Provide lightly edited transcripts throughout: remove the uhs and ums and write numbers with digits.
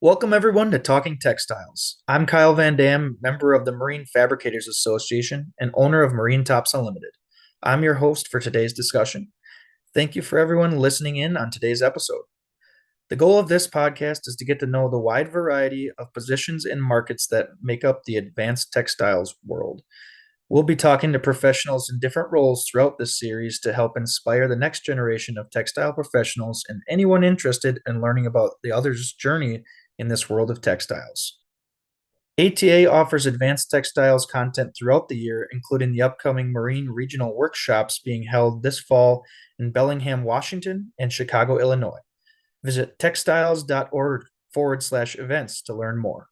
Welcome, everyone, to Talking Textiles. I'm Kyle Van Damme, member of the Marine Fabricators Association and owner of Marine Tops Unlimited. I'm your host for today's discussion. Thank you for everyone listening in on today's episode. The goal of this podcast is to get to know the wide variety of positions and markets that make up the advanced textiles world. We'll be talking to professionals in different roles throughout this series to help inspire the next generation of textile professionals and anyone interested in learning about the other's journey in this world of textiles. ATA offers advanced textiles content throughout the year, including the upcoming Marine Regional Workshops being held this fall in Bellingham, Washington, and Chicago, Illinois. Visit textiles.org/events to learn more.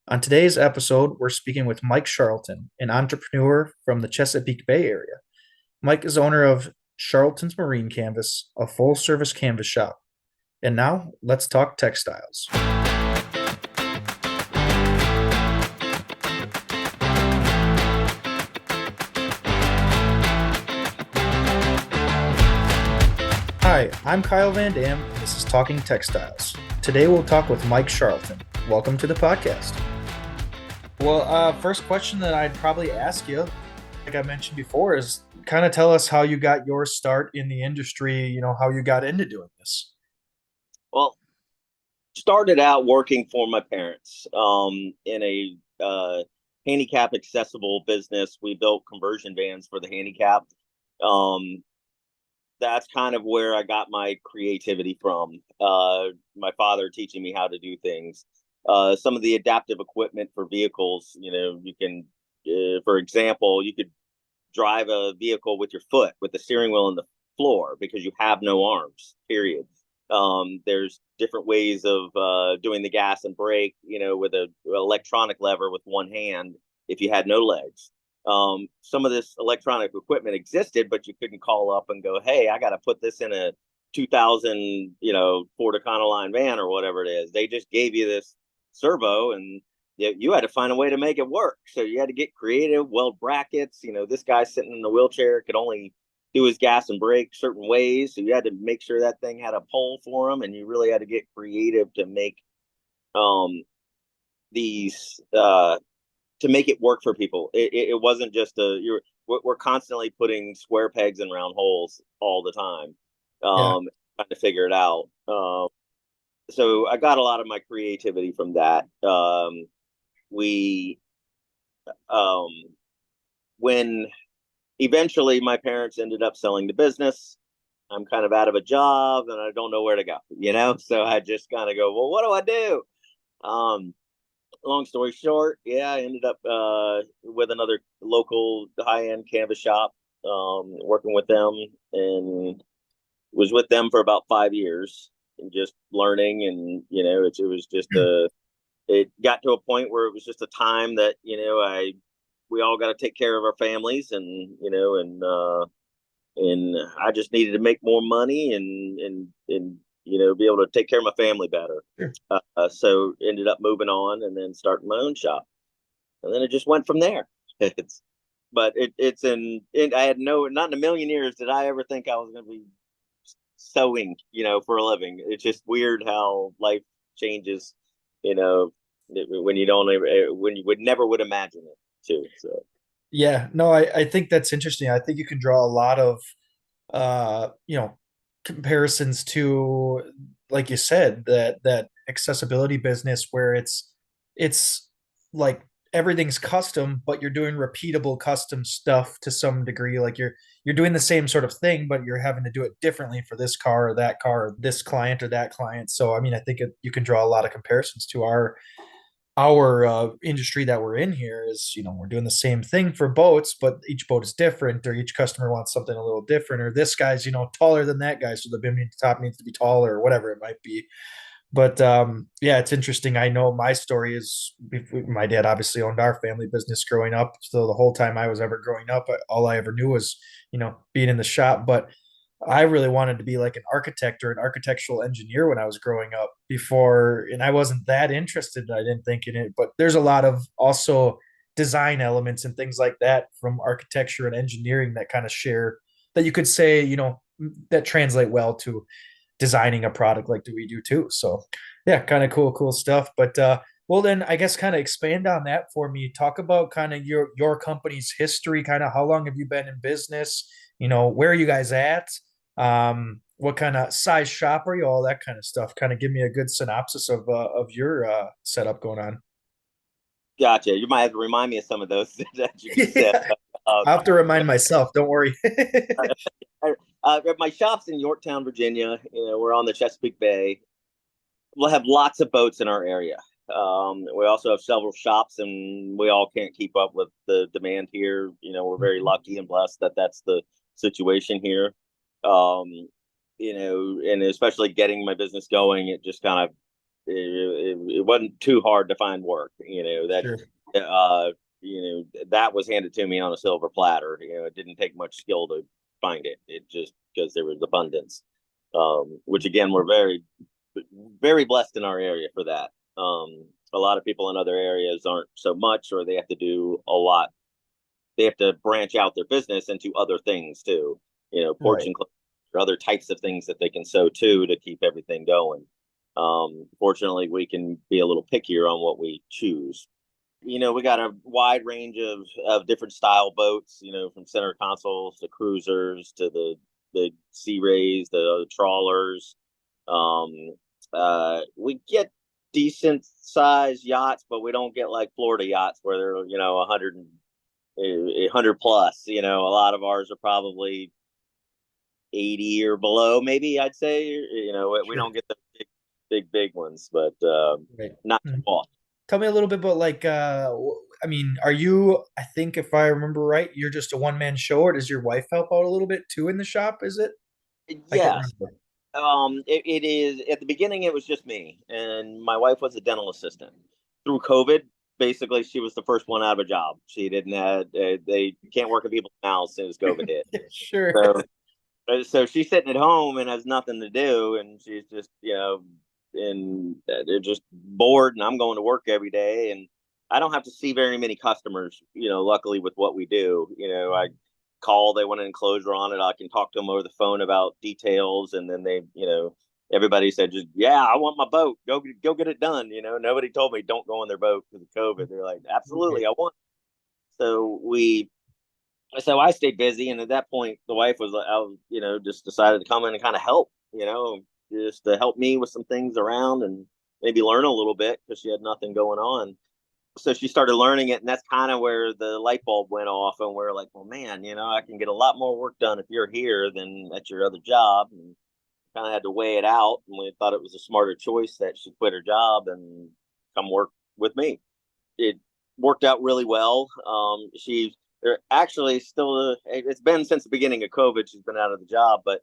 On today's episode, we're speaking with Mike Charlton, an entrepreneur from the Chesapeake Bay area. Mike is owner of Charlton's Marine Canvas, a full-service canvas shop. And now, let's talk textiles. Hi, I'm Kyle Van Damme, and this is Talking Textiles. Today we'll talk with Mike Charlton. Welcome to the podcast. Well, first question that I'd probably ask you, like I mentioned before, is kind of tell us how you got your start in the industry, how you got into doing this. Well, started out working for my parents in a handicap accessible business. We built conversion vans for the handicapped. That's kind of where I got my creativity from. My father teaching me how to do things. Some of the adaptive equipment for vehicles, you can, for example, you could drive a vehicle with your foot with the steering wheel in the floor because you have no arms, period. There's different ways of doing the gas and brake, with an electronic lever with one hand if you had no legs. Some of this electronic equipment existed, but you couldn't call up and go, hey, I got to put this in a 2000, Ford Econoline van or whatever it is. They just gave you this servo and you had to find a way to make it work. So you had to get creative, weld brackets. This guy sitting in the wheelchair could only do his gas and brake certain ways. So you had to make sure that thing had a pole for him. And you really had to get creative to make these to make it work for people. It wasn't just we're constantly putting square pegs in round holes all the time, trying to figure it out. So I got a lot of my creativity from that. When eventually my parents ended up selling the business, I'm kind of out of a job and I don't know where to go, so I just kind of go, well, what do I do? Long story short, I ended up with another local high-end canvas shop, working with them, and was with them for about 5 years and just learning. And it was just it got to a point where it was just a time that we all got to take care of our families, and and I just needed to make more money and be able to take care of my family better. Sure. So ended up moving on and then starting my own shop, and then it just went from there. I had not in a million years did I ever think I was going to be sewing, for a living. It's just weird how life changes, when you would never would imagine it too. So. Yeah, no, I think that's interesting. I think you can draw a lot of, comparisons to, like you said, that accessibility business where it's like everything's custom, but you're doing repeatable custom stuff to some degree. Like you're doing the same sort of thing, but you're having to do it differently for this car or that car, or this client or that client. So I mean, I think you can draw a lot of comparisons to our industry that we're in here. Is we're doing the same thing for boats, but each boat is different, or each customer wants something a little different, or this guy's taller than that guy, so the bim top needs to be taller, or whatever it might be. But it's interesting. I know my story is my dad obviously owned our family business growing up, so the whole time I was ever growing up, all I ever knew was being in the shop. But I really wanted to be like an architect or an architectural engineer when I was growing up before, and I wasn't that interested, I didn't think in it. But there's a lot of also design elements and things like that from architecture and engineering that kind of share, that you could say, that translate well to designing a product like we do too. So Yeah, kind of cool stuff. But well, then I guess kind of expand on that for me. Talk about kind of your company's history. Kind of how long have you been in business? You know, where are you guys at? What kind of size shop are you? All that kind of stuff. Kind of give me a good synopsis of your setup going on. Gotcha. You might have to remind me of some of those that you just said. Yeah, Uh, I have to remind myself. Don't worry. my shop's in Yorktown, Virginia. We're on the Chesapeake Bay. We'll have lots of boats in our area. We also have several shops, and we all can't keep up with the demand here. We're very lucky and blessed that that's the situation here. Um, and especially getting my business going, it just kind of it wasn't too hard to find work. Sure. That was handed to me on a silver platter. It didn't take much skill to find it. It just because there was abundance, which again we're very blessed in our area for that. A lot of people in other areas aren't so much, or they have to do a lot. They have to branch out their business into other things too. Porch Right. and or other types of things that they can sew too to keep everything going. Fortunately, we can be a little pickier on what we choose. We got a wide range of different style boats. From center consoles to cruisers to the Sea Rays, the trawlers. We get decent size yachts, but we don't get like Florida yachts where they're 100 plus. A lot of ours are probably 80 or below, maybe I'd say. We Sure. don't get the big ones, but Right. not too Mhm. often. Tell me a little bit about like I mean, are you, I think if I remember right, you're just a one man show, or does your wife help out a little bit too in the shop, is it? I can't Yes. remember. It is at the beginning. It was just me, and my wife was a dental assistant. Through COVID, basically, she was the first one out of a job. She didn't have they can't work in people's mouths as soon as COVID hit. Sure. So so she's sitting at home and has nothing to do, and she's just and they're just bored, and I'm going to work every day, and I don't have to see very many customers. Luckily with what we do, I call, they want an enclosure on it, I can talk to them over the phone about details, and then everybody said, just, yeah, I want my boat, go get it done. Nobody told me don't go on their boat because of COVID. They're like, absolutely, Right. I want. So I stayed busy, and at that point, the wife was, I was, just decided to come in and kind of help, just to help me with some things around and maybe learn a little bit because she had nothing going on. So she started learning it, and that's kind of where the light bulb went off, and we're like, well, man, I can get a lot more work done if you're here than at your other job, and kind of had to weigh it out, and we thought it was a smarter choice that she quit her job and come work with me. It worked out really well. They're actually still. It's been since the beginning of COVID. She's been out of the job, but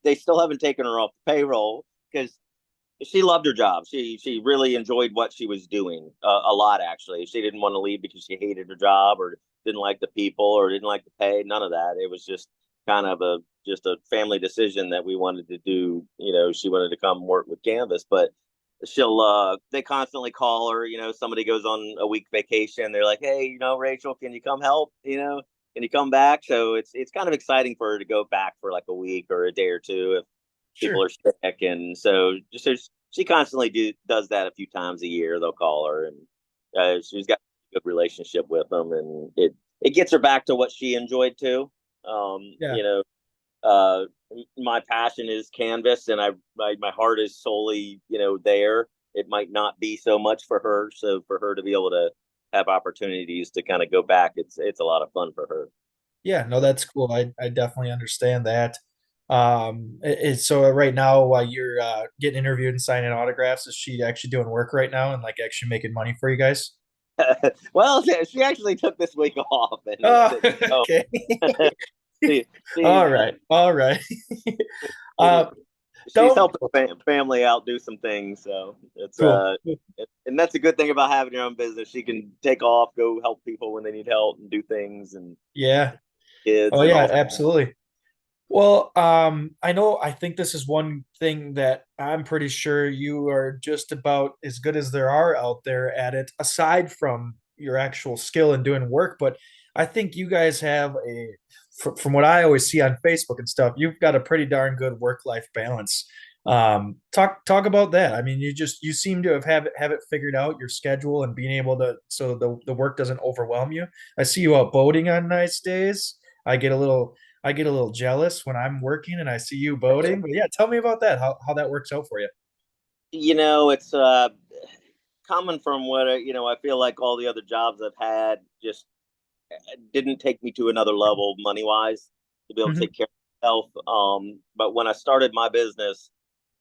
they still haven't taken her off the payroll because she loved her job. She really enjoyed what she was doing a lot. Actually, she didn't want to leave because she hated her job or didn't like the people or didn't like the pay. None of that. It was just kind of a family decision that we wanted to do. She wanted to come work with Canvas, but they constantly call her. Somebody goes on a week vacation, they're like, hey, Rachel, can you come help? Can you come back? So it's kind of exciting for her to go back for like a week or a day or two if people Sure. are sick. And so she constantly does that a few times a year. They'll call her, and she's got a good relationship with them, and it gets her back to what she enjoyed too. um Yeah. you know uh my passion is canvas, and my heart is solely there. It might not be so much for her, so for her to be able to have opportunities to kind of go back, it's a lot of fun for her. Yeah, no, that's cool. I definitely understand that. So right now, while you're getting interviewed and signing autographs, is she actually doing work right now and like actually making money for you guys? Well, she actually took this week off, and Oh, oh, okay. she, All she's right. All right. she, Uh, she's don't. helping family out do some things, so it's Cool. and that's a good thing about having your own business. She can take off, go help people when they need help, and do things, and Yeah. kids Oh and yeah, all. absolutely. Well, I know I think this is one thing that I'm pretty sure you are just about as good as there are out there at it, aside from your actual skill in doing work. But I think you guys have from what I always see on Facebook and stuff, you've got a pretty darn good work-life balance. Talk about that. I mean, you seem to have it figured out, your schedule and being able to, so the work doesn't overwhelm you. I see you out boating on nice days. I get a little I get a little jealous when I'm working and I see you boating. But yeah, tell me about that. How that works out for you. It's coming from what I feel like all the other jobs I've had just didn't take me to another level money wise to be able to Hmm. take care of myself. But when I started my business,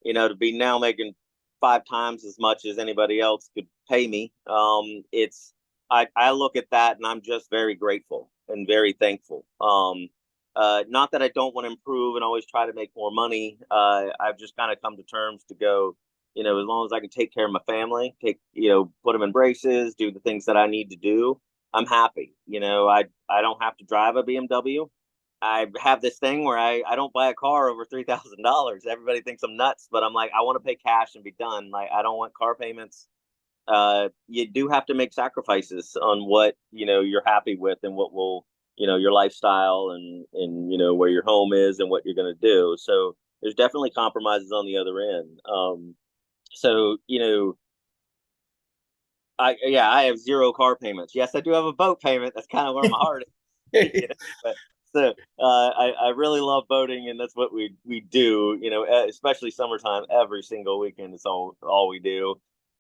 to be now making 5 times as much as anybody else could pay me, I look at that and I'm just very grateful and very thankful. Not that I don't want to improve and always try to make more money. I've just kind of come to terms to go, as long as I can take care of my family, put them in braces, do the things that I need to do, I'm happy. I don't have to drive a BMW. I have this thing where I don't buy a car over $3,000. Everybody thinks I'm nuts, but I'm like, I want to pay cash and be done. Like, I don't want car payments. You do have to make sacrifices on what you're happy with and what will your lifestyle and where your home is and what you're going to do. So there's definitely compromises on the other end. So I have zero car payments. Yes, I do have a boat payment. That's kind of where my heart is. But so I really love boating, and that's what we do. Especially summertime, every single weekend. It's all we do.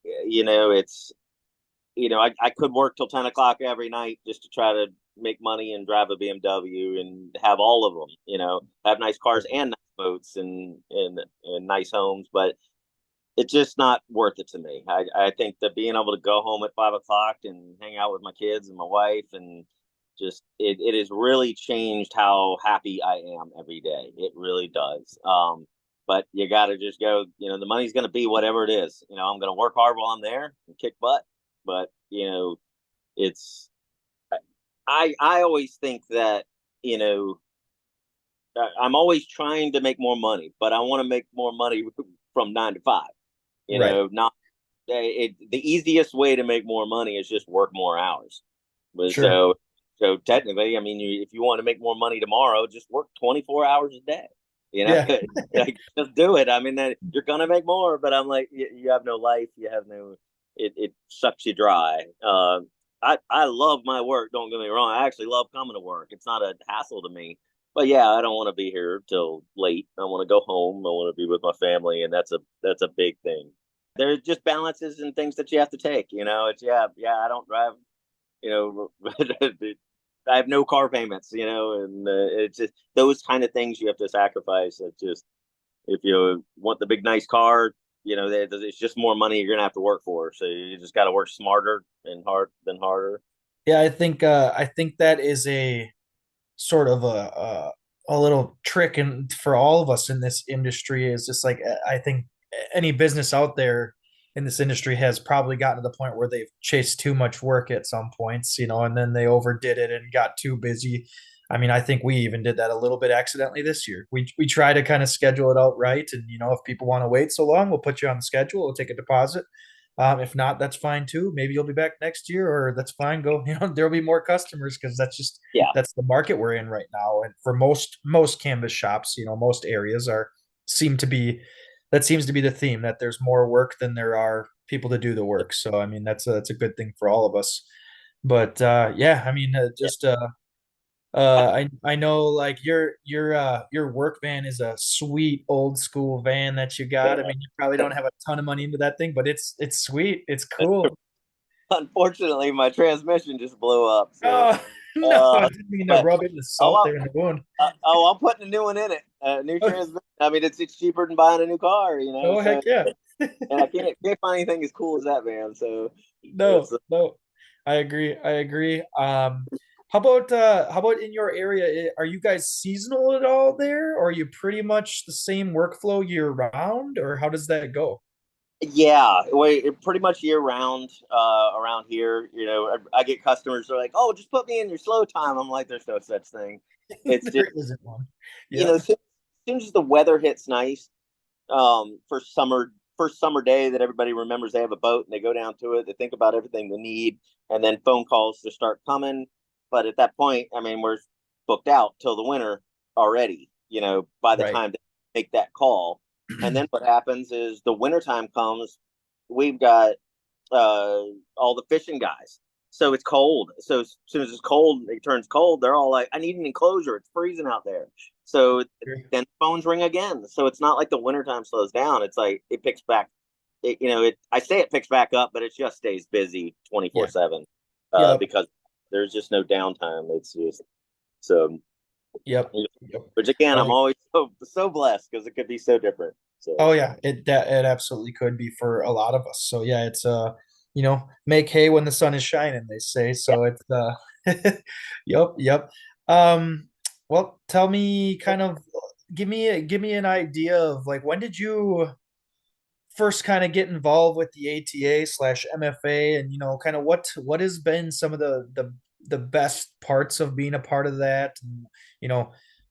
It's I could work till 10 o'clock every night just to try to make money and drive a BMW and have all of them. Have nice cars and nice boats and nice homes, but it's just not worth it to me. I think that being able to go home at 5 o'clock and hang out with my kids and my wife and just it has really changed how happy I am every day. It really does. But you got to just go. The money's going to be whatever it is. I'm going to work hard while I'm there and kick butt. But it's I always think that you know I'm always trying to make more money, but I want to make more money from 9 to 5. Right. Not the easiest way to make more money is just work more hours. But Sure. so technically, I mean, if you want to make more money tomorrow, just work 24 hours a day. Yeah. Like, just do it. I mean, that you're gonna make more, but I'm like, you have no life. You have no. It sucks you dry. I love my work. Don't get me wrong. I actually love coming to work. It's not a hassle to me. But yeah, I don't want to be here till late. I want to go home. I want to be with my family, and that's a big thing. There's just balances and things that you have to take. It's yeah. I don't drive. You know, I have no car payments. And it's just those kind of things you have to sacrifice. It's just if you want the big nice car, it's just more money you're gonna have to work for. So you just got to work smarter and harder. Yeah, I think that is a sort of a little trick and for all of us in this industry is just like I think any business out there in this industry has probably gotten to the point where they've chased too much work at some points, and then they overdid it and got too busy. I mean, I think we even did that a little bit accidentally this year. We try to kind of schedule it out right, and if people want to wait so long, we'll put you on the schedule. We'll take a deposit. If not, that's fine too. Maybe you'll be back next year, or that's fine. Go, there'll be more customers because Yeah, that's the market we're in right now. And for most canvas shops, most areas are seem to be that seems to be the theme that there's more work than there are people to do the work. So I mean that's a good thing for all of us. But yeah, I mean yeah. just I know like your work van is a sweet old school van that you got. I mean, you probably don't have a ton of money into that thing, but it's sweet. It's cool. Unfortunately, my transmission just blew up. So, Oh no, I uh, didn't mean to but rub in the salt oh, there in the wound. I'm putting a new one in it. New transmission. I mean, it's cheaper than buying a new car. Oh So heck yeah. and I can't find anything as cool as that, man. So it's No, no. I agree. I agree. How about in your area? Are you guys seasonal at all there? Or are you pretty much the same workflow year round, or how does that go? Yeah, pretty much year round around here. I get customers who are like, "Oh, just put me in your slow time." I'm like, "There's no such thing." It's just There isn't one. Yeah. as soon as the weather hits nice, first summer day that everybody remembers they have a boat and they go down to it. They think about everything they need, and then phone calls just start coming. But at that point, I mean, we're booked out till the winter already. By the Right. time they make that call. And then what happens is the wintertime comes, we've got uh, all the fishing guys. So it's cold. So as soon as it's cold, it turns cold. They're all like, I need an enclosure. It's freezing out there. So then phones ring again. So it's not like the wintertime slows down. It's like it picks back. I say it picks back up, but it just stays busy Yeah. 24/7 Yep. because there's just no downtime. It's just so, Yep. Yep. which again, I'm I, always so blessed because it could be so different. So oh yeah, it absolutely could be for a lot of us. So yeah, it's make hay when the sun is shining, they say. yeah. So it's yep, yep. Um, well, tell me kind of give me an idea of like when did you first kind of get involved with the ATA slash MFA, and kind of what has been some of the best parts of being a part of that, and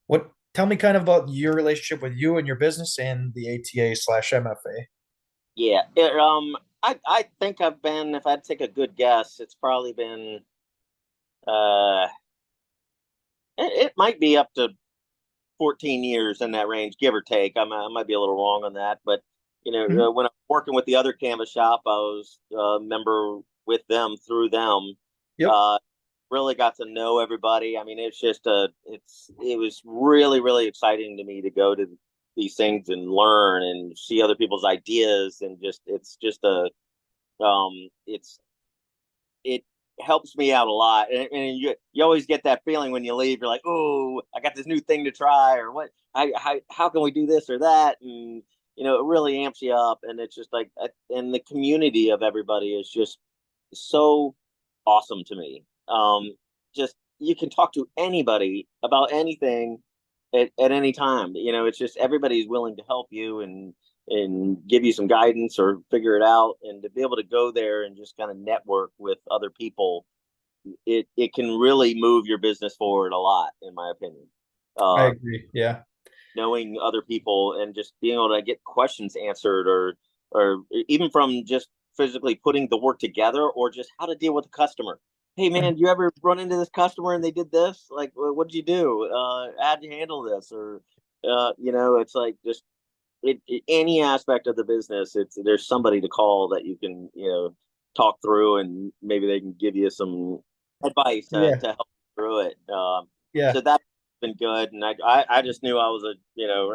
what tell me kind of about your relationship with you and your business and the ATA slash MFA. Yeah. I think I've been, if I'd take a good guess, it's probably been uh it might be up to 14 years in that range, give or take. I might be a little wrong on that, but Mhm. when I'm working with the other canvas shop, I was a member with them through them. Yep. Uh, really got to know everybody. I mean, it was really really exciting to me to go to these things and learn and see other people's ideas and just it's just a it's it helps me out a lot. And you always get that feeling when you leave. You're like, oh, I got this new thing to try, or what? How can we do this or that? And it really amps you up. And it's just like, and the community of everybody is just so awesome to me. Just you can talk to anybody about anything at any time. It's just everybody's willing to help you and give you some guidance or figure it out. And to be able to go there and just kind of network with other people, it can really move your business forward a lot, in my opinion. I Uh, agree. Yeah. Knowing other people and just being able to get questions answered, or even from just physically putting the work together, or just how to deal with a customer. Hey Mhm. man, you ever run into this customer and they did this? Like, what did you do? How'd you handle this? Or it's like just any aspect of the business, it's there's somebody to call that you can talk through, and maybe they can give you some advice Yeah. to help you through it. Yeah. So that's been good, and I just knew I was a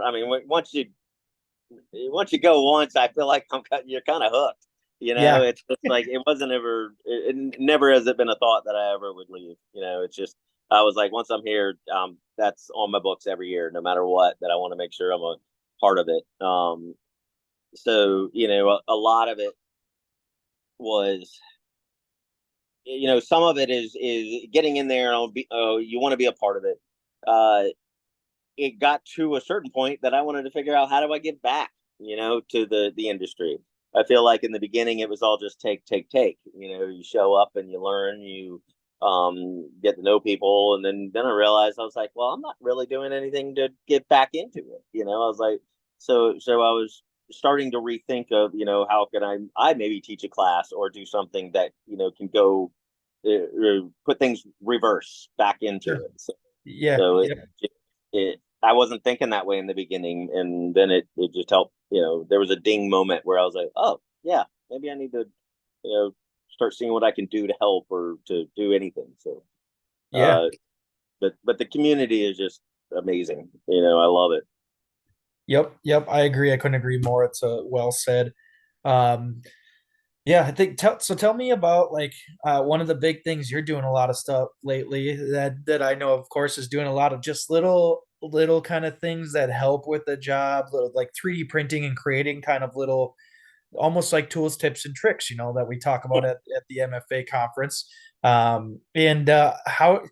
I mean once you go once, I feel like you're kind of hooked. Yeah. It's just like it wasn't ever it never has it been a thought that I ever would leave. It's just I was like once I'm here, that's on my books every year, no matter what. That I want to make sure I'm a part of it. So a lot of it was some of it is getting in there and you want to be a part of it. Uh, it got to a certain point that I wanted to figure out how do I give back, to the industry. I feel like in the beginning it was all just take, take, take. You show up and you learn, you get to know people, and then I realized I was like, well, I'm not really doing anything to get back into it. I was like, so I was starting to rethink of how can I maybe teach a class or do something that can go put things reverse back into Sure. it. So, Yeah. so Yeah. I wasn't thinking that way in the beginning, and then it just helped. There was a ding moment where I was like, oh yeah, maybe I need to you know start seeing what I can do to help or to do anything. So, Yeah. uh, but the community is just amazing. I love it. Yep. Yep. I agree. I couldn't agree more. It's well said. Um, Yeah, I think so. Tell me about like one of the big things you're doing a lot of stuff lately that I know, of course, is doing a lot of just little kind of things that help with the job, little like 3D printing and creating kind of little almost like tools, tips, and tricks, that we talk about at the MFA conference. And how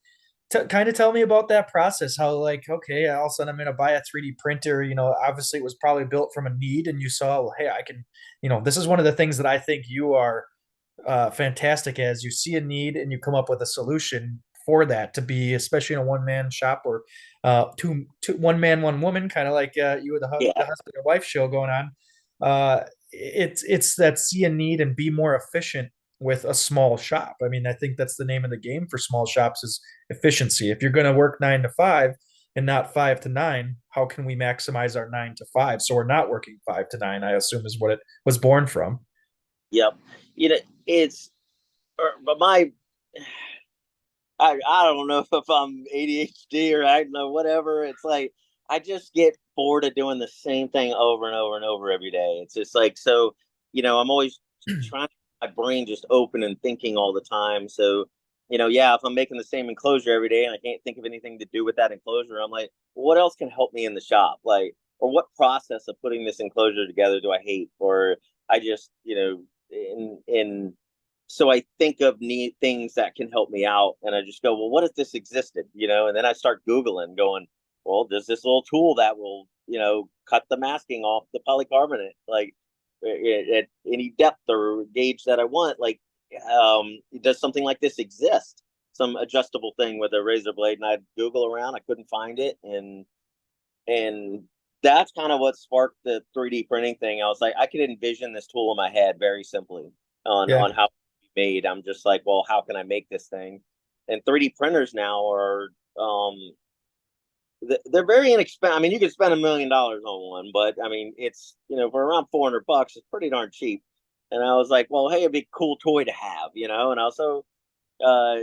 kind of tell me about that process. How like, okay, all of a sudden I'm going to buy a 3D printer. Obviously it was probably built from a need, and you saw, well, hey, I can, this is one of the things that I think you are fantastic as. You see a need and you come up with a solution for that to be, especially in a one man shop or two one man, one woman, kind of like you with the Yeah, husband and wife show going on. It's that see a need and be more efficient with a small shop. I mean, I think that's the name of the game for small shops is efficiency. If you're going to work 9 to 5, and not 5 to 9, how can we maximize our 9 to 5? So we're not working 5 to 9, I assume is what it was born from. Yep. You know, it's but my I don't know if I'm ADHD or I don't know whatever. It's like I just get bored of doing the same thing over and over and over every day. It's just like so, I'm always trying to my brain just open and thinking all the time. So, yeah, if I'm making the same enclosure every day and I can't think of anything to do with that enclosure, I'm like, what else can help me in the shop? Like, or what process of putting this enclosure together do I hate? Or I just, in so I think of neat things that can help me out, and I just go, well, what if this existed, And then I start Googling, going, well, there's this little tool that will, cut the masking off the polycarbonate, like at any depth or gauge that I want. Like, does something like this exist? Some adjustable thing with a razor blade, and I'd Google around, I couldn't find it, and that's kind of what sparked the 3D printing thing. I was like, I could envision this tool in my head very simply Yeah. on how made. I'm just like, well, how can I make this thing? And 3D printers now are they're very inexpensive. I mean, you can spend $1 million on one, but I mean, it's for around $400, it's pretty darn cheap. And I was like, well, hey, it'd be a cool toy to have, And also, uh,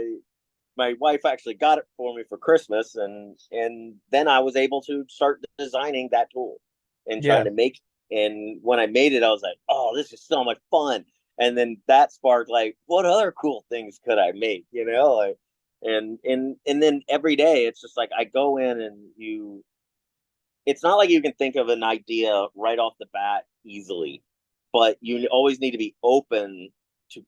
my wife actually got it for me for Christmas, and then I was able to start designing that tool and trying Yeah. to make. And when I made it, I was like, "Oh, this is so much fun!" And then that sparked like, what other cool things could I make? Like, and then every day it's just like I go in and you. It's not like you can think of an idea right off the bat easily, but you always need to be open to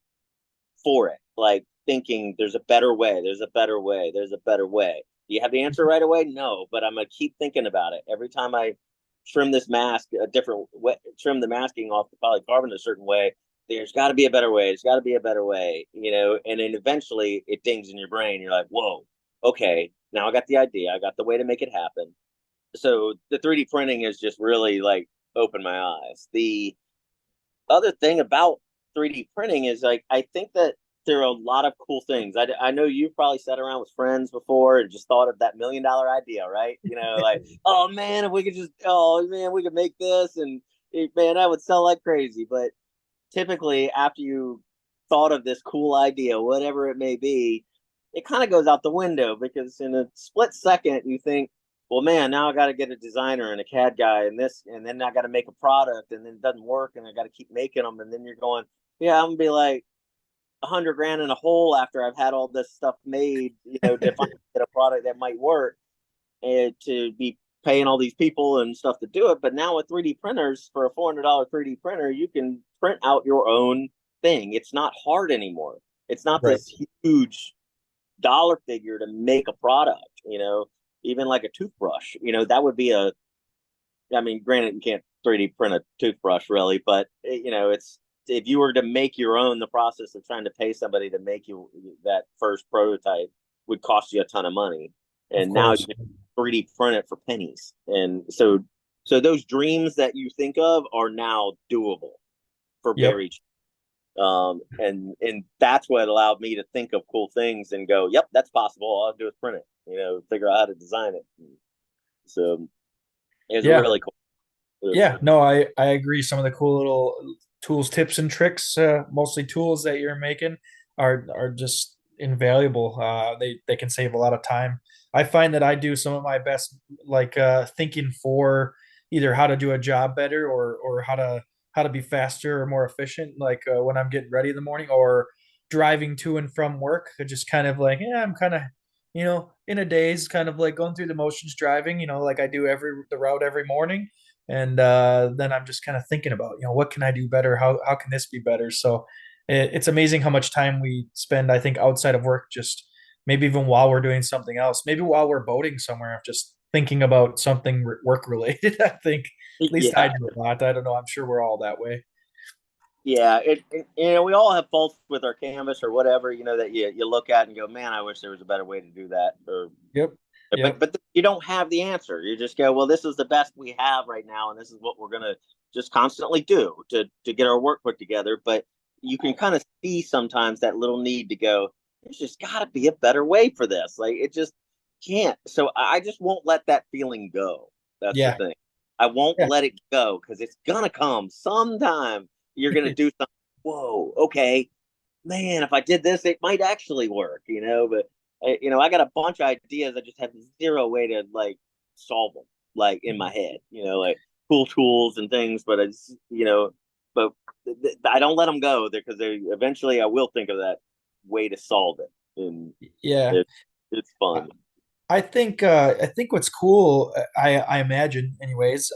for it. Like thinking there's a better way, there's a better way, there's a better way. Do you have the answer right away? No, but I'm gonna keep thinking about it. Every time I trim this mask a different way, trim the masking off the polycarbonate a certain way, there's got to be a better way. There's got to be a better way, and then eventually it dings in your brain. You're like, whoa, okay, now I got the idea. I got the way to make it happen. So the 3D printing has just really like opened my eyes. The other thing about 3D printing is like I think that there are a lot of cool things. I know you've probably sat around with friends before and just thought of that $1 million idea, right? Like, oh man, if we could just, oh man, we could make this, and man, that would sell like crazy. But typically, after you thought of this cool idea, whatever it may be, it kind of goes out the window because in a split second you think, well, man, now I got to get a designer and a CAD guy and this, and then I got to make a product, and then it doesn't work, and I got to keep making them, and then you're going, yeah, I'm gonna be like 100 grand in a hole after I've had all this stuff made, to find get a product that might work, and to be paying all these people and stuff to do it. But now with 3D printers, for a $400 3D printer, you can print out your own thing. It's not hard anymore. It's not Right. this huge dollar figure to make a product, even like a toothbrush, that would be I mean, granted, you can't 3D print a toothbrush really, but it's, if you were to make your own, the process of trying to pay somebody to make you that first prototype would cost you a ton of money. Of And now you course. can 3D print it for pennies. And so those dreams that you think of are now doable for Yep. very cheap. And that's what allowed me to think of cool things and go, yep, that's possible. All I have to do is print it, figure out how to design it. So it's Yeah. really cool. Yeah, no, I agree. Some of the cool little tools, tips, and tricks, mostly tools that you're making, are just invaluable. They can save a lot of time. I find that I do some of my best, like thinking for either how to do a job better, or how to be faster or more efficient. Like when I'm getting ready in the morning, or driving to and from work. Just kind of like, yeah, I'm kind of, in a daze, kind of like going through the motions driving. Like I do the route every morning, and then I'm just kind of thinking about, what can I do better? How can this be better? So it's amazing how much time we spend, I think, outside of work, just maybe even while we're doing something else, maybe while we're boating somewhere, just thinking about something work related. I think at least I Yeah. do a lot. I don't know. I'm sure we're all that way. Yeah, we all have faults with our canvas or whatever, that you look at and go, man, I wish there was a better way to do that. Or Yep. but Yep. but you don't have the answer. You just go, well, this is the best we have right now, and this is what we're gonna just constantly do to get our work put together. But you can kind of see sometimes that little need to go, there's just got to be a better way for this. Like it just can't. So I just won't let that feeling go. That's the Yeah. thing. I won't Yeah. let it go because it's gonna come sometime. You're gonna do something. Whoa, okay, man. If I did this, it might actually work. But I got a bunch of ideas. I just have zero way to like solve them, like in my head. Like cool tools and things. But but I don't let them go there because they eventually I will think of that way to solve it, and Yeah. it, it's fun. I think what's cool, I imagine anyways,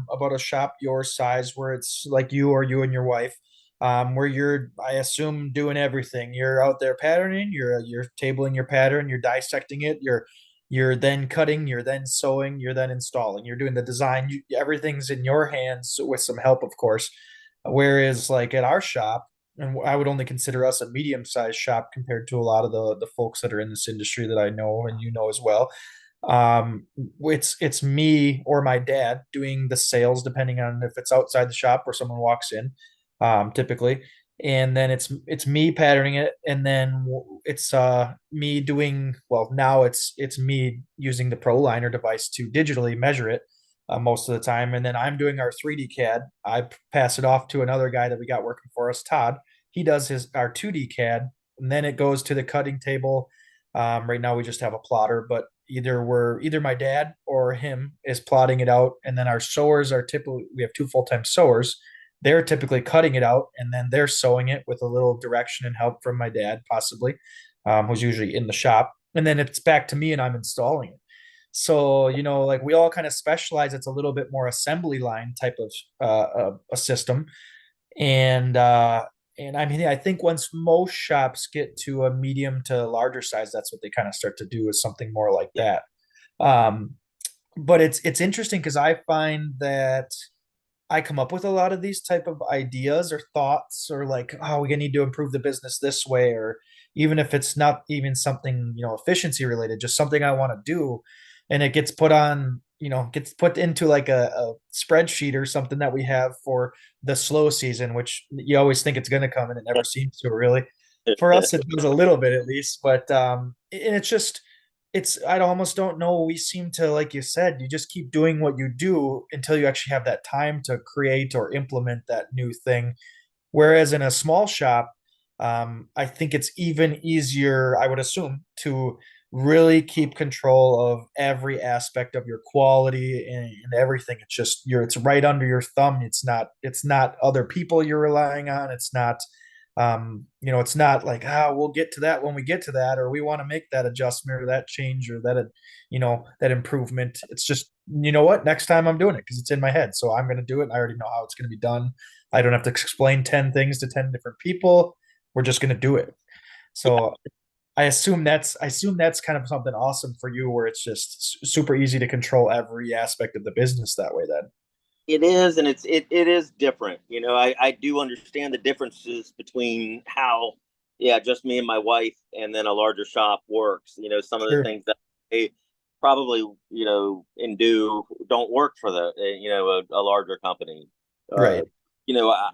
about a shop your size where it's like you or you and your wife, where you're, I assume, doing everything. You're out there patterning, you're tabling your pattern, you're dissecting it, you're then cutting, you're then sewing, you're then installing, you're doing the design. Everything's in your hands with some help, of course. Whereas like at our shop, and I would only consider us a medium-sized shop compared to a lot of the folks that are in this industry that I know and you know as well. It's me or my dad doing the sales, depending on if it's outside the shop or someone walks in, typically. And then it's me patterning it, and then it's me doing, well, now it's me using the ProLiner device to digitally measure it most of the time, and then I'm doing our 3D CAD. I pass it off to another guy that we got working for us, Todd. He does his our 2D CAD, and then it goes to the cutting table. Right now we just have a plotter, but either my dad or him is plotting it out, and then our sewers are typically, we have two full-time sewers. They're typically cutting it out, and then they're sewing it with a little direction and help from my dad, possibly, who's usually in the shop. And then it's back to me, and I'm installing it. So, like we all kind of specialize. It's a little bit more assembly line type of a system. And I mean, I think once most shops get to a medium to larger size, that's what they kind of start to do, is something more like Yeah. that. Um, but it's interesting because I find that I come up with a lot of these type of ideas or thoughts, or like, oh, we need to improve the business this way, or even if it's not even something, efficiency related, just something I want to do, and it gets put on, gets put into like a spreadsheet or something that we have for the slow season, which you always think it's going to come and it never seems to, really. For us, it does a little bit at least, but and it's just, I almost don't know. We seem to, like you said, you just keep doing what you do until you actually have that time to create or implement that new thing. Whereas in a small shop, I think it's even easier, I would assume, to really keep control of every aspect of your quality and everything. It's right under your thumb. It's not other people you're relying on. It's not like, we'll get to that when we get to that, or we want to make that adjustment or that change or that improvement. It's just, you know what, next time I'm doing it because it's in my head. So I'm going to do it. And I already know how it's going to be done. I don't have to explain 10 things to 10 different people. We're just going to do it. So I assume that's kind of something awesome for you, where it's just super easy to control every aspect of the business that way then. It is, and it is different. I do understand the differences between how, yeah, just me and my wife, and then a larger shop works. Some of the Sure. things that they probably, and do don't work for a larger company. Uh, Right.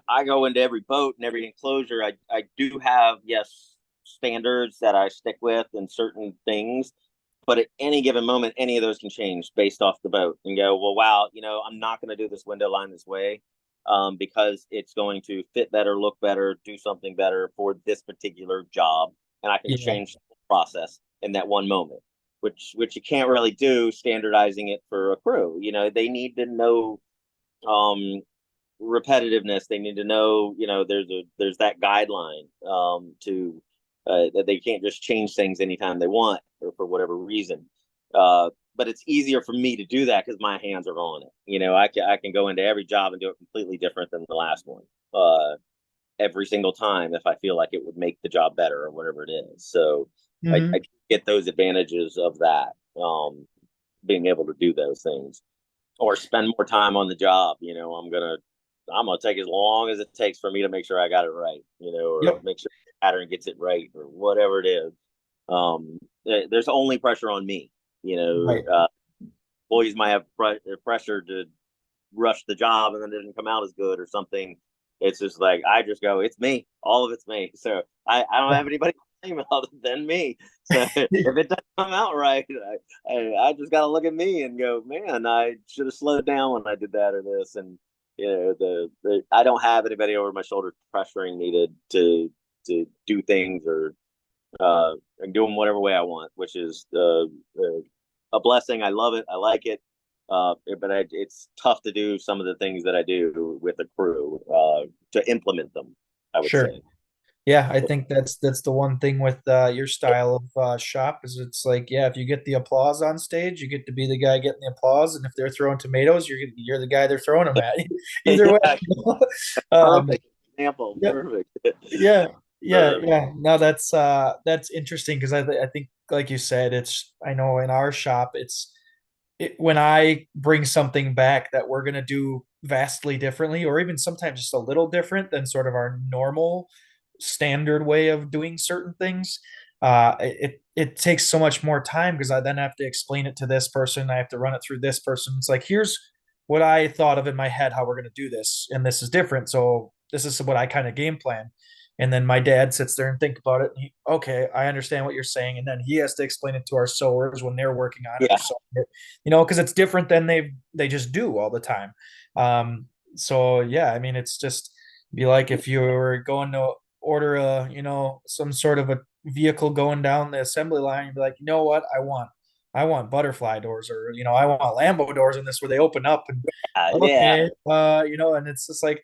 I go into every boat and every enclosure. I do have, yes, standards that I stick with and certain things, but at any given moment, any of those can change based off the boat and go, well, wow, I'm not going to do this window line this way, because it's going to fit better, look better, do something better for this particular job. And I can Yeah. change the process in that one moment, which you can't really do standardizing it for a crew. They need to know, um, repetitiveness. They need to know, there's that guideline, that they can't just change things anytime they want or for whatever reason. But it's easier for me to do that because my hands are on it. I can go into every job and do it completely different than the last one. Every single time if I feel like it would make the job better or whatever it is. So I Hmm. get those advantages of that, being able to do those things or spend more time on the job. I'm gonna take as long as it takes for me to make sure I got it right, or Yep. make sure the pattern gets it right, or whatever it is. There's only pressure on me. Right. Employees might have pressure to rush the job and then it didn't come out as good or something. It's just like I just go, it's me. All of it's me. So I don't have anybody. time other than me. So if it doesn't come out right, I just got to look at me and go, man, I should have slowed down when I did that or this. And I don't have anybody over my shoulder pressuring me to do things or and do them whatever way I want, which is a blessing. I love it. I like it. But it's tough to do some of the things that I do with a crew to implement them, I would Sure. say. Yeah, I think that's the one thing with your style of shop is it's like, yeah, if you get the applause on stage, you get to be the guy getting the applause, and if they're throwing tomatoes, you're the guy they're throwing them at. Either way. Yeah, um, perfect example. yeah, Perfect. yeah, yeah, uh, yeah. No, that's interesting because I think like you said, it's I know in our shop when I bring something back that we're gonna do vastly differently, or even sometimes just a little different than sort of our normal standard way of doing certain things, it takes so much more time because I then have to explain it to this person. I have to run it through this person. It's like, here's what I thought of in my head how we're gonna do this, and this is different. So this is what I kind of game plan. And then my dad sits there and think about it. And okay, I understand what you're saying. And then he has to explain it to our sewers when they're working on it or yeah, sewing it, because it's different than they just do all the time. So yeah, I mean, it's just be like if you were going to order some sort of a vehicle going down the assembly line, you'd be like, you know what, I want butterfly doors, or I want Lambo doors in this where they open up and yeah, okay, and it's just like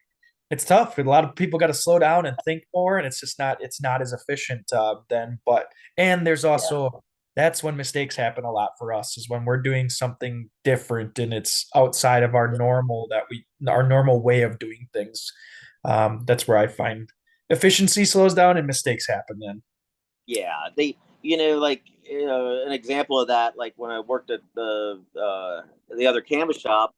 it's tough. A lot of people got to slow down and think more, and it's not as efficient then. But and there's yeah, also that's when mistakes happen a lot for us is when we're doing something different and it's outside of our normal way of doing things. That's where I find efficiency slows down and mistakes happen then. yeah. Like an example of that, like when I worked at the other canvas shop,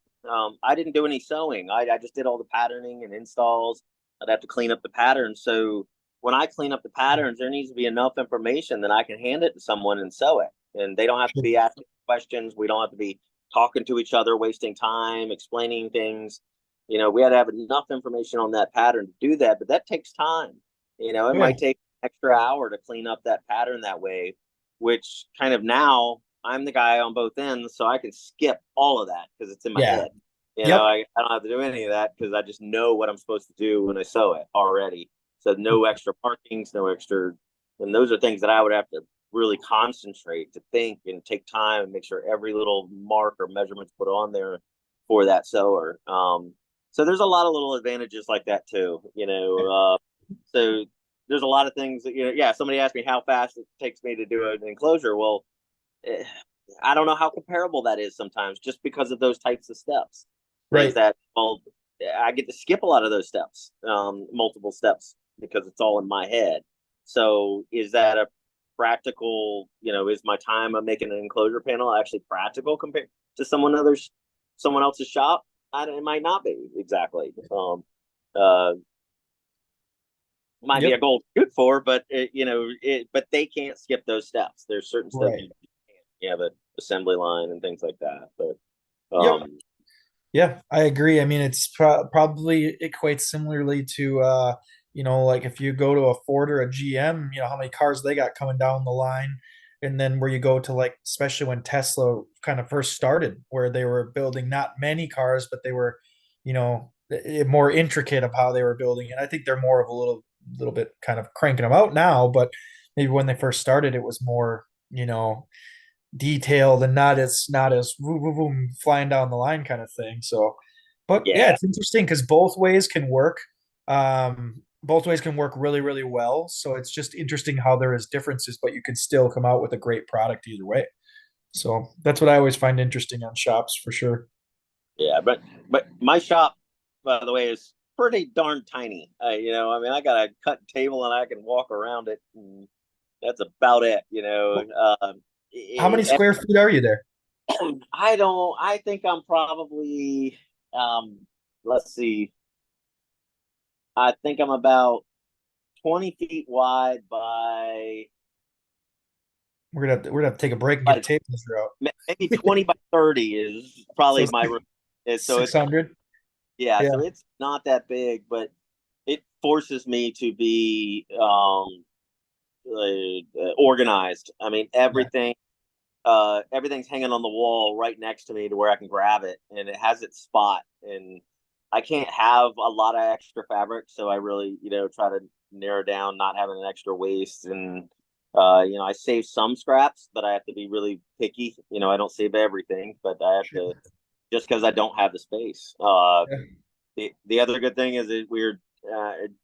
I didn't do any sewing. I just did all the patterning and installs. I'd have to clean up the patterns. So when I clean up the patterns, there needs to be enough information that I can hand it to someone and sew it, and they don't have to be asking questions. We don't have to be talking to each other, wasting time, explaining things. We had to have enough information on that pattern to do that, but that takes time. It Yeah, might take an extra hour to clean up that pattern that way, which kind of now I'm the guy on both ends, so I can skip all of that because it's in my yeah, head. yep, I don't have to do any of that because I just know what I'm supposed to do when I sew it already. So no extra markings, no extra, and those are things that I would have to really concentrate to think and take time and make sure every little mark or measurement's put on there for that sewer. So there's a lot of little advantages like that too. So there's a lot of things that yeah. Somebody asked me how fast it takes me to do an enclosure. Well, eh, I don't know how comparable that is sometimes, just because of those types of steps. Is right. that well, I get to skip a lot of those steps, multiple steps, because it's all in my head. So is that a practical? Is my time of making an enclosure panel actually practical compared to someone else's shop? It might not be exactly. Uh, might be Yep, a goal to shoot for, but but they can't skip those steps. There's certain steps right. you can't. You have an assembly line and things like that. But Yep. Yeah, I agree. I mean, it's probably equates similarly to like if you go to a Ford or a GM, how many cars they got coming down the line, and then where you go to like, especially when Tesla kind of first started, where they were building not many cars, but they were, more intricate of how they were building. And I think they're more of a little bit kind of cranking them out now, but maybe when they first started, it was more, detailed and not as boom, boom, boom, flying down the line kind of thing. So, but yeah, yeah, it's interesting because both ways can work. Both ways can work really, really well. So it's just interesting how there is differences, but you can still come out with a great product either way. So that's what I always find interesting on shops for sure. yeah. But my shop, by the way, is pretty darn tiny. I mean, I got a cut table and I can walk around it, and that's about it. How many square feet are you there? I don't. I think I'm probably. Um, let's see. I think I'm about 20 feet wide by We're gonna have to take a break and get a like tape measure out. maybe 20 by 30 is So probably my room. So it's 600. yeah, Yeah. so it's not that big, but it forces me to be organized. I mean, Yeah, everything's hanging on the wall right next to me to where I can grab it, and it has its spot. And I can't have a lot of extra fabric, so I really, try to narrow down not having an extra waste. And I save some scraps, but I have to be really picky. I don't save everything, but I have sure. to, just because I don't have the space. Yeah. The other good thing is that we're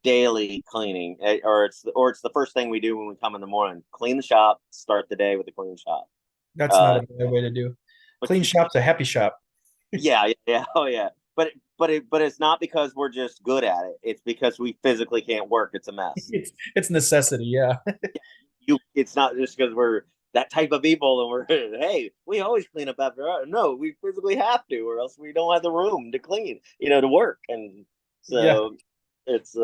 daily cleaning, or it's the first thing we do when we come in the morning. Clean the shop, start the day with a clean shop. That's not Uh, a bad way to do. but Clean shop's a happy shop. yeah, yeah, yeah, oh yeah. But it's not because we're just good at it. It's because we physically can't work. It's a mess. It's necessity. Yeah, It's not just because we're that type of people and we're hey, we always clean up after our, no, we physically have to, or else we don't have the room to clean, to work. And yeah, so it's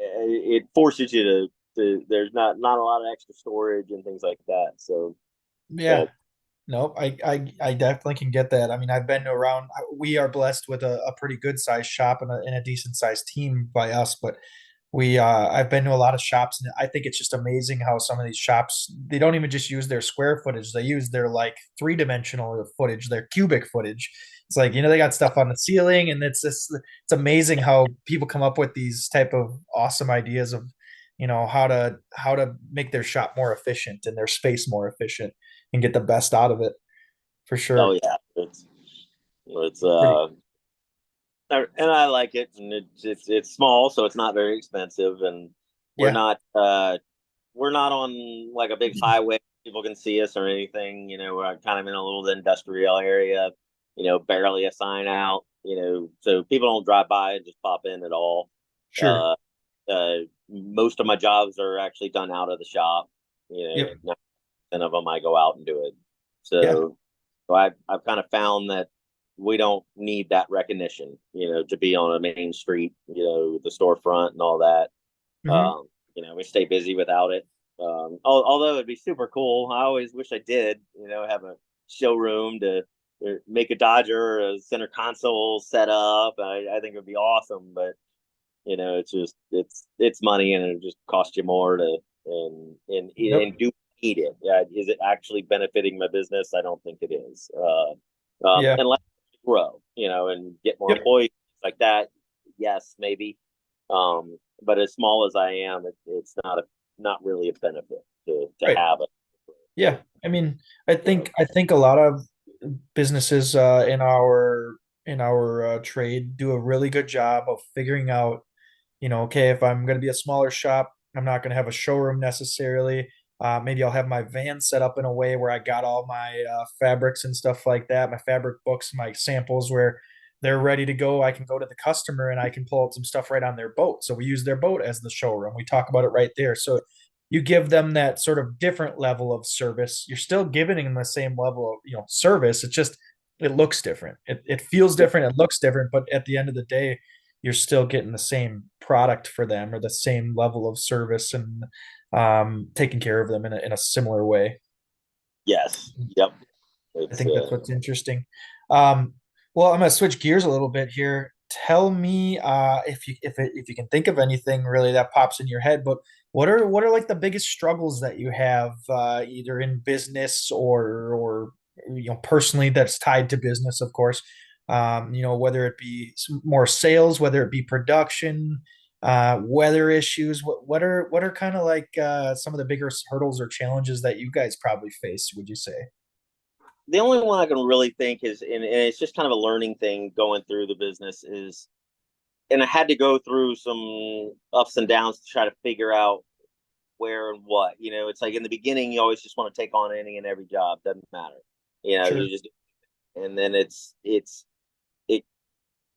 it forces you to there's not a lot of extra storage and things like that. So yeah. but Nope, I definitely can get that. I mean, I've been around. We are blessed with a pretty good sized shop and a decent sized team by us, but I've been to a lot of shops, and I think it's just amazing how some of these shops, they don't even just use their square footage, they use their like three-dimensional footage, their cubic footage. It's like, they got stuff on the ceiling, and it's amazing how people come up with these type of awesome ideas of, how to make their shop more efficient and their space more efficient and get the best out of it, for oh sure. yeah, it's It's pretty, and I like it, and it's small, so it's not very expensive, and we're yeah, not uh we're not on like a big highway. People can see us or anything. We're kind of in a little industrial area. Barely a sign out. So people don't drive by and just pop in at all. sure. Uh, Most of my jobs are actually done out of the shop. Yep. 90% of them I go out and do it. Yeah. So I've kind of found that we don't need that recognition, to be on a main street, the storefront and all that. Hmm. We stay busy without it. Although it'd be super cool. I always wish I did, have a showroom to make a Dodger or a center console set up. I think it would be awesome, but it's just it's money and it just costs you more to Yep. and do need it. Is it actually benefiting my business? I don't think it is. Yeah. Unless you grow, and get more Yep. employees like that. Yes, maybe. But as small as I am, it's not really a benefit to Right. have it. Yeah. I mean, I So think I think a lot of businesses in our trade do a really good job of figuring out, okay, if I'm going to be a smaller shop, I'm not going to have a showroom necessarily. Maybe I'll have my van set up in a way where I got all my fabrics and stuff like that, my fabric books, my samples where they're ready to go. I can go to the customer and I can pull out some stuff right on their boat. So we use their boat as the showroom. We talk about it right there. So you give them that sort of different level of service. You're still giving them the same level of, service. It's just it looks different. It feels yeah, different. It looks different. But at the end of the day, you're still getting the same product for them or the same level of service and taking care of them in a similar way. yes, yep. I It's think that's what's interesting. Um, well, I'm gonna switch gears a little bit here. Tell me if you can think of anything really that pops in your head, but what are like the biggest struggles that you have either in business or personally that's tied to business, of course. Whether it be more sales, whether it be production, weather issues. What are kind of like some of the bigger hurdles or challenges that you guys probably face, would you say? the only one I can really think is, and it's just kind of a learning thing going through the business is, and I had to go through some ups and downs to try to figure out where and what. It's like in the beginning, you always just want to take on any and every job, doesn't matter. Sure. You just, and then it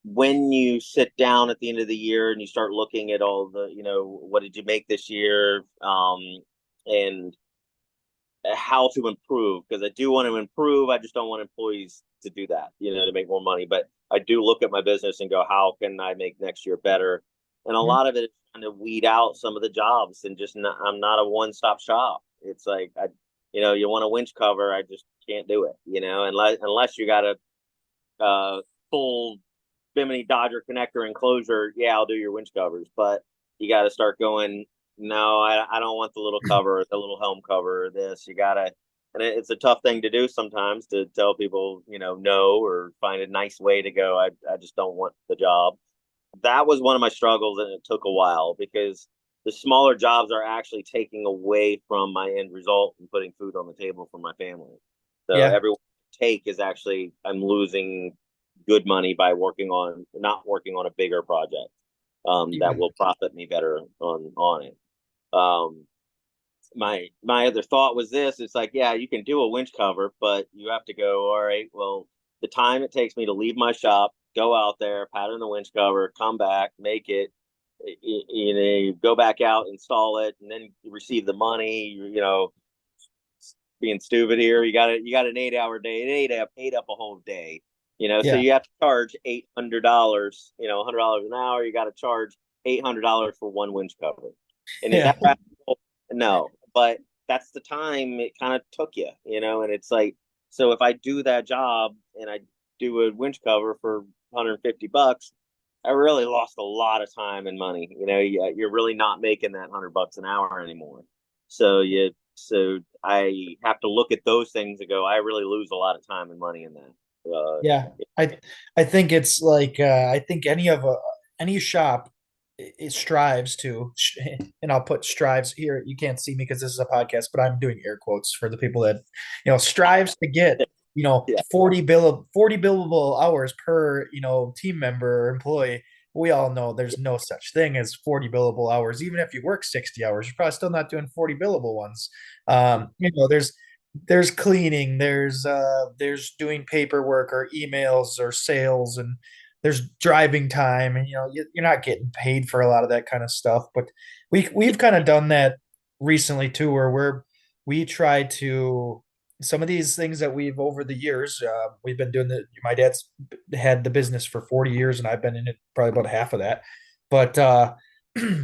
when you sit down at the end of the year and you start looking at all the, what did you make this year, and how to improve, because I do want to improve. I just don't want employees to do that, to make more money. But I do look at my business and go, how can I make next year better? And a Mhm. lot of it is trying to weed out some of the jobs and just not, I'm not a one stop shop. It's like you want a winch cover, I just can't do it, unless you got a full Bimini Dodger connector enclosure. Yeah, I'll do your winch covers, but you got to start going. no, I don't want the little cover, the little helm cover. This you gotta, and it's a tough thing to do sometimes to tell people, no, or find a nice way to go. I just don't want the job. That was one of my struggles, and it took a while because the smaller jobs are actually taking away from my end result and putting food on the table for my family. So Yeah. every take is actually I'm losing good money by working on not working on a bigger project that Yeah. will profit me better on it. Um, my other thought was this: it's like, yeah, you can do a winch cover, but you have to go. All right, well, the time it takes me to leave my shop, go out there, pattern the winch cover, come back, make it, go back out, install it, and then you receive the money. Being stupid here, you got an 8 hour day, it ate up a whole day. So Yeah. you have to charge $800. $100 an hour. You got to charge $800 for one winch cover. And is Yeah. that practical? No, but that's the time it kind of took and it's like, so if I do that job and I do a winch cover for $150, I really lost a lot of time and money. You're really not making that $100 an hour anymore. So I have to look at those things and go, I really lose a lot of time and money in that. Yeah. I I think it's like I think any shop it strives to, and I'll put strives here. You can't see me because this is a podcast, but I'm doing air quotes for the people that strives to get Yeah, 40 billable hours per team member or employee. We all know there's no such thing as 40 billable hours. Even if you work 60 hours, you're probably still not doing 40 billable ones. There's cleaning, there's doing paperwork or emails or sales, and there's driving time, and you're not getting paid for a lot of that kind of stuff. But we've kind of done that recently too, where we try to some of these things that we've over the years we've been doing. My dad's had the business for 40 years, and I've been in it probably about half of that. But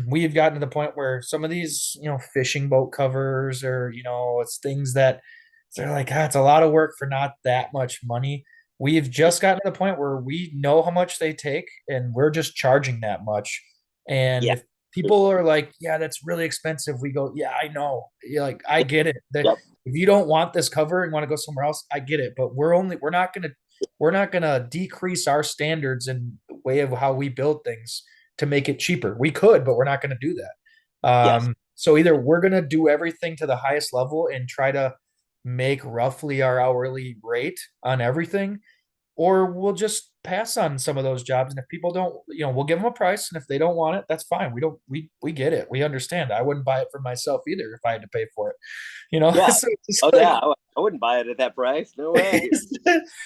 we've gotten to the point where some of these fishing boat covers, or it's things that they're like, it's a lot of work for not that much money. We've just gotten to the point where we know how much they take, and we're just charging that much. And yeah, if people are like, yeah, that's really expensive, we go, yeah, I know. You're like, I get it. That yep, if you don't want this cover and want to go somewhere else, I get it. But we're not gonna decrease our standards and the way of how we build things to make it cheaper. We could, but we're not gonna do that. yes, So either we're gonna do everything to the highest level and try to make roughly our hourly rate on everything, or we'll just pass on some of those jobs. And if people don't, we'll give them a price, and if they don't want it, that's fine. We get it. We understand. I wouldn't buy it for myself either if I had to pay for it. yeah. So it's just Oh like yeah, I wouldn't buy it at that price. No way.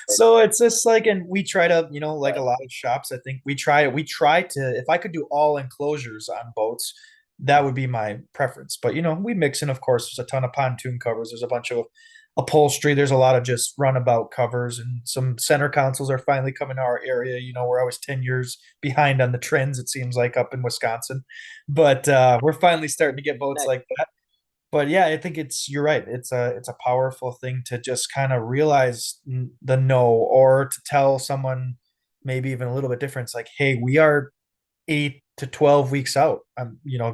so it's just like, and we try to, like a Right. lot of shops, I think we try to, if I could do all enclosures on boats, that would be my preference. But we mix in, of course, there's a ton of pontoon covers, there's a bunch of upholstery, there's a lot of just runabout covers, and some center consoles are finally coming to our area. We're always 10 years behind on the trends, it seems like, up in Wisconsin. But we're finally starting to get boats Nice. like that. But yeah, I think you're right. It's a powerful thing to just kind of realize the no, or to tell someone maybe even a little bit different. It's like, hey, we are 8 to 12 weeks out.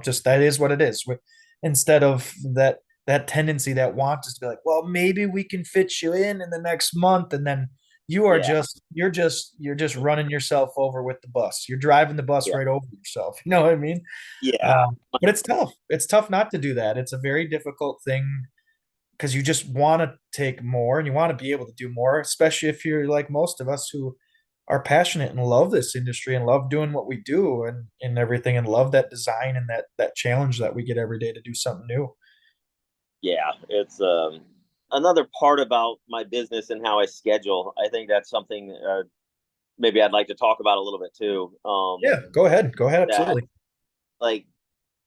Just that is what it is. Instead of that tendency, that want is to be like, well, maybe we can fit you in the next month, and then Yeah, you're just running yourself over with the bus. You're driving the bus yeah, right over yourself. You know what I mean? yeah, But it's tough. It's tough not to do that. It's a very difficult thing because you just want to take more and you want to be able to do more, especially if you're like most of us who are passionate and love this industry and love doing what we do, and everything, and love that design and that challenge that we get every day to do something new. yeah. It's another part about my business and how I schedule. I think that's something maybe I'd like to talk about a little bit too. Yeah, go ahead. Go ahead. That Absolutely. like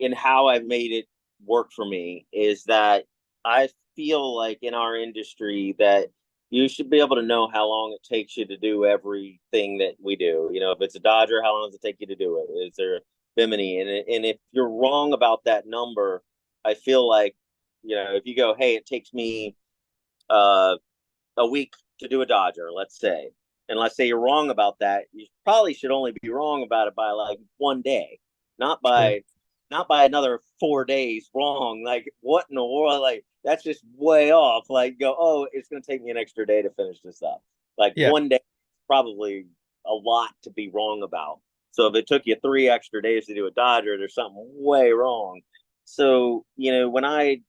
in how I've made it work for me is that I feel like in our industry that you should be able to know how long it takes you to do everything that we do. If it's a Dodger, how long does it take you to do it? Is there Bimini? And if you're wrong about that number, I feel like, if you go, hey, it takes me uh, a week to do a Dodger, let's say, and let's say you're wrong about that, you probably should only be wrong about it by like one day, not Sure. by not by another 4 days wrong. Like, what in the world? Like, that's just way off. Like, go, oh, it's going to take me an extra day to finish this up. Like, Yeah. one day, probably a lot to be wrong about. So if it took you 3 extra days to do a Dodger, there's something way wrong. So, when I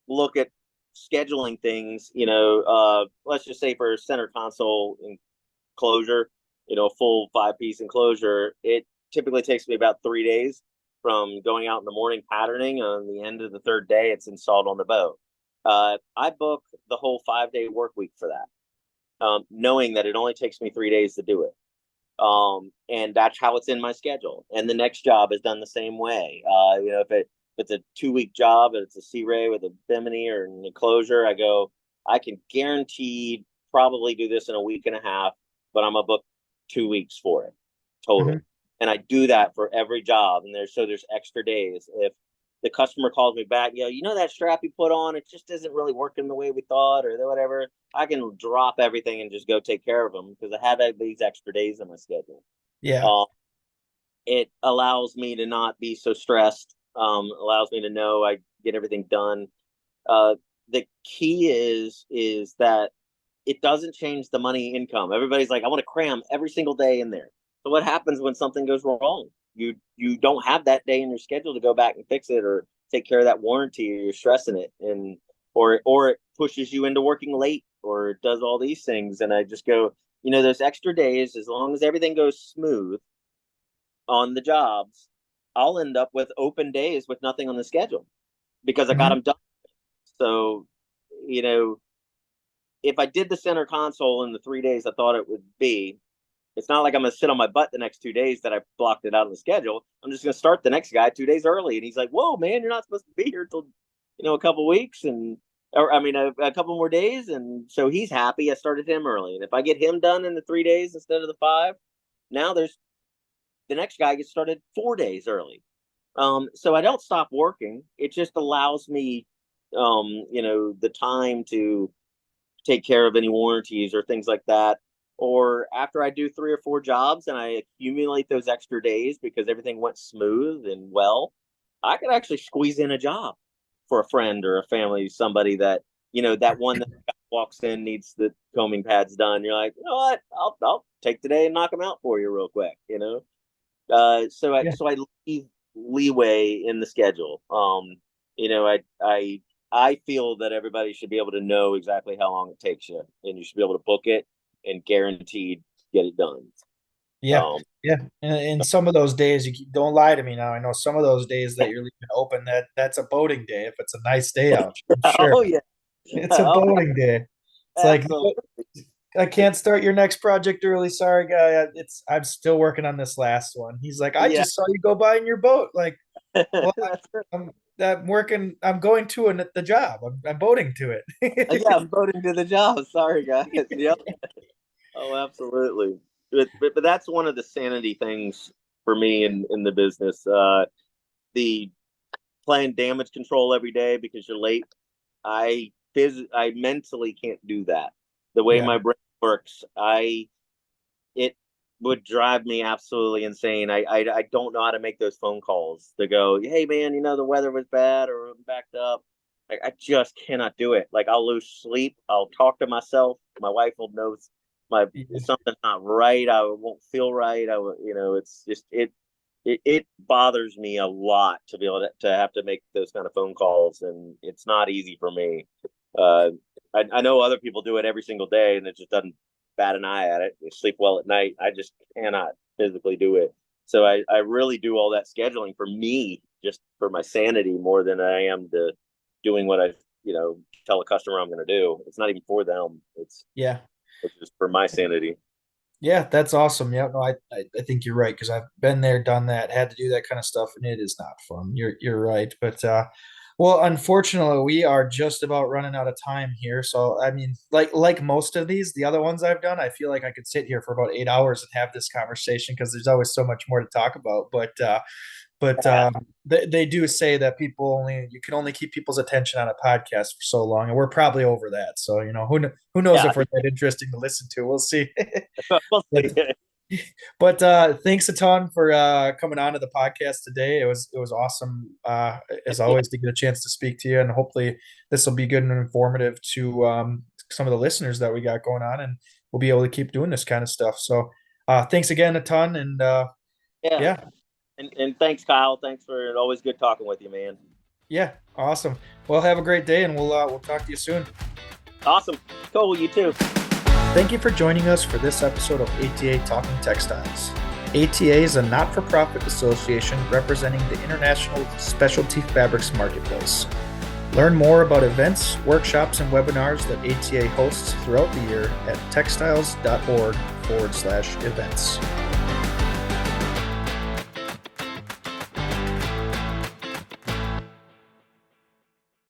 look at scheduling things, let's just say for center console enclosure, a full 5 piece enclosure, it typically takes me about 3 days from going out in the morning patterning. On the end of the third day, it's installed on the boat. I book the whole 5 day work week for that, knowing that it only takes me 3 days to do it. And that's how it's in my schedule. And the next job is done the same way. If it's a 2 week job and it's a Sea Ray with a bimini or an enclosure, I can guaranteed probably do this in a week and a half, but I'm gonna book 2 weeks for it Hmm. total. And I do that for every job. And there's extra days. If the customer calls me back, that strap you put on, it just isn't really working the way we thought, or whatever. I can drop everything and just go take care of them because I have these extra days in my schedule. Yeah. Uh, it allows me to not be so stressed. Allows me to know I get everything done. Uh, the key is that it doesn't change the money income. Everybody's like, I want to cram every single day in there. So what happens when something goes wrong? You don't have that day in your schedule to go back and fix it or take care of that warranty, or you're stressing it, and or it pushes you into working late, or it does all these things. And I just go, those extra days, as long as everything goes smooth on the jobs, I'll end up with open days with nothing on the schedule because I got Hmm. them done. So, you know, if I did the center console in the 3 days I thought it would be, it's not like I'm going to sit on my butt the next 2 days that I blocked it out of the schedule. I'm just going to start the next guy 2 days early. And he's like, whoa, man, you're not supposed to be here till, a couple weeks. Or I mean, a couple more days. And so he's happy. I started him early. And if I get him done in the 3 days instead of the five, now the next guy gets started 4 days early. So I don't stop working. It just allows me, the time to take care of any warranties or things like that. Or after I do 3 or 4 jobs and I accumulate those extra days because everything went smooth and well, I could actually squeeze in a job for a friend or a family, somebody that, that one that walks in needs the combing pads done. You're like, you know what? I'll take today and knock them out for you real quick. Yeah. So I leave leeway in the schedule. I feel that everybody should be able to know exactly how long it takes you, and you should be able to book it and guaranteed get it done. Yeah. Um, Yeah. And some of those days, don't lie to me now. I know some of those days that you're leaving open, that's a boating day. If it's a nice day out, I'm sure oh yeah, it's a oh boating day. It's like, absolutely. I can't start your next project early. Sorry, guy. I'm still working on this last one. He's like, I Yeah, just saw you go by in your boat. Like, well, that's it. I'm working. I'm going to the job. I'm boating to Yeah, it. I'm voting to the job. Sorry, guys. Yep. Oh, absolutely. But that's one of the sanity things for me in the business. The playing damage control every day because you're late. I mentally can't do that. The way Yeah. my brain works, it would drive me absolutely insane. I don't know how to make those phone calls to go, hey man, the weather was bad or I'm backed up. Like I just cannot do it. Like I'll lose sleep. I'll talk to myself. My wife will know my Yeah. something's not right. I won't feel right. It's just it bothers me a lot to be able to have to make those kind of phone calls, and it's not easy for me. Uh, I know other people do it every single day, and it just doesn't bat an eye at it. They sleep well at night. I just cannot physically do it. So I really do all that scheduling for me, just for my sanity, more than I am to doing what I tell a customer I'm going to do. It's not even for them. Yeah. It's just for my sanity. Yeah, that's awesome. Yeah, no, I think you're right because I've been there, done that, had to do that kind of stuff, and it is not fun. You're right, but well, unfortunately, we are just about running out of time here. So, I mean, like most of these, the other ones I've done, I feel like I could sit here for about 8 hours and have this conversation because there's always so much more to talk about. But they do say that you can only keep people's attention on a podcast for so long, and we're probably over that. So, who knows Yeah, if we're that interesting to listen to? We'll see. we'll But see. But thanks a ton for coming on to the podcast today. It was awesome, as Yeah, always, to get a chance to speak to you, and hopefully this will be good and informative to some of the listeners that we got going on, and we'll be able to keep doing this kind of stuff. So thanks again a ton, and yeah. yeah, And thanks, Kyle. Thanks for always good talking with you, man. yeah, awesome. Well, have a great day, and we'll talk to you soon. Awesome. Cool. You too. Thank you for joining us for this episode of ATA Talking Textiles. ATA is a not-for-profit association representing the international specialty fabrics marketplace. Learn more about events, workshops, and webinars that ATA hosts throughout the year at textiles.org/events.